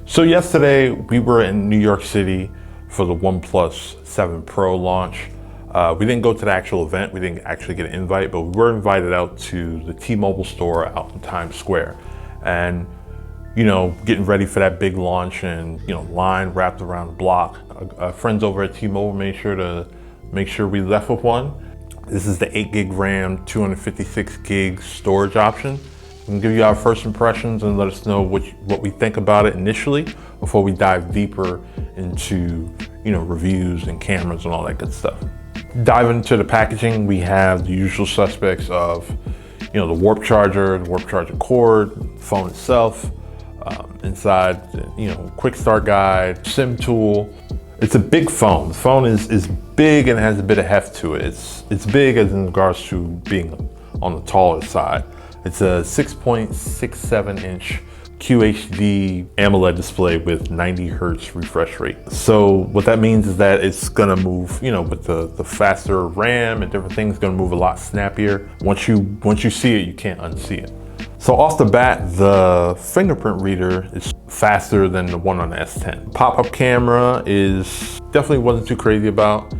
So yesterday we were in New York City for the OnePlus 7 Pro launch. We didn't go to the actual event. We didn't actually get an invite, but we were invited out to the T-Mobile store out in Times Square. And, getting ready for that big launch and, line wrapped around the block. Friends over at T-Mobile made sure we left with one. This is the 8 gig RAM, 256 gig storage option. We'll give you our first impressions and let us know what we think about it initially before we dive deeper into, reviews and cameras and all that good stuff. Diving into the packaging, we have the usual suspects of, the warp charger, cord, the phone itself, inside, quick start guide, SIM tool. It's a big phone. The phone is big and has a bit of heft to it. It's big as in regards to being on the taller side. It's a 6.67 inch QHD AMOLED display with 90 hertz refresh rate. So what that means is that it's gonna move, with the faster RAM and different things, gonna move a lot snappier. Once you see it, you can't unsee it. So off the bat, the fingerprint reader is faster than the one on the S10. Pop-up camera definitely wasn't too crazy about.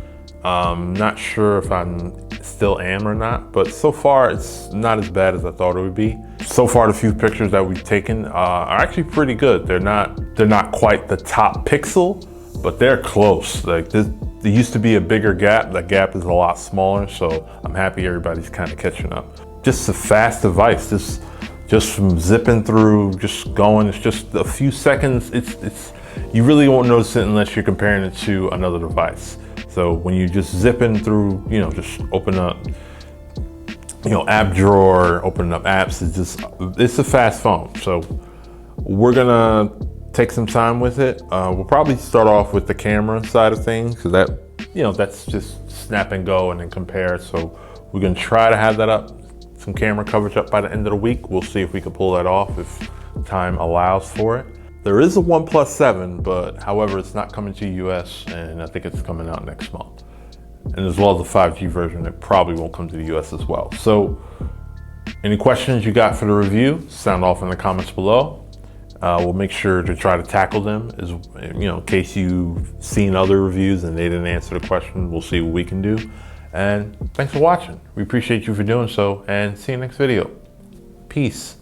Not sure if I'm still am or not, but so far it's not as bad as I thought it would be. So far the few pictures that we've taken are actually pretty good. They're not quite the top pixel, but they're close. Like there used to be a bigger gap. That gap is a lot smaller, so I'm happy everybody's kind of catching up. Just a fast device. Just from zipping through, just going, it's just a few seconds. You really won't notice it unless you're comparing it to another device. So when you just zipping through, just open up, app drawer, opening up apps, it's a fast phone. So we're gonna take some time with it. We'll probably start off with the camera side of things, because that's just snap and go and then compare. So we're gonna try to have that up, some camera coverage up by the end of the week. We'll see if we can pull that off if time allows for it. There is a OnePlus 7, but however, it's not coming to US, and I think it's coming out next month. And as well as the 5G version, it probably won't come to the US as well. So any questions you got for the review, sound off in the comments below. We'll make sure to try to tackle them in case you've seen other reviews and they didn't answer the question. We'll see what we can do. And thanks for watching. We appreciate you for doing so, and see you next video. Peace.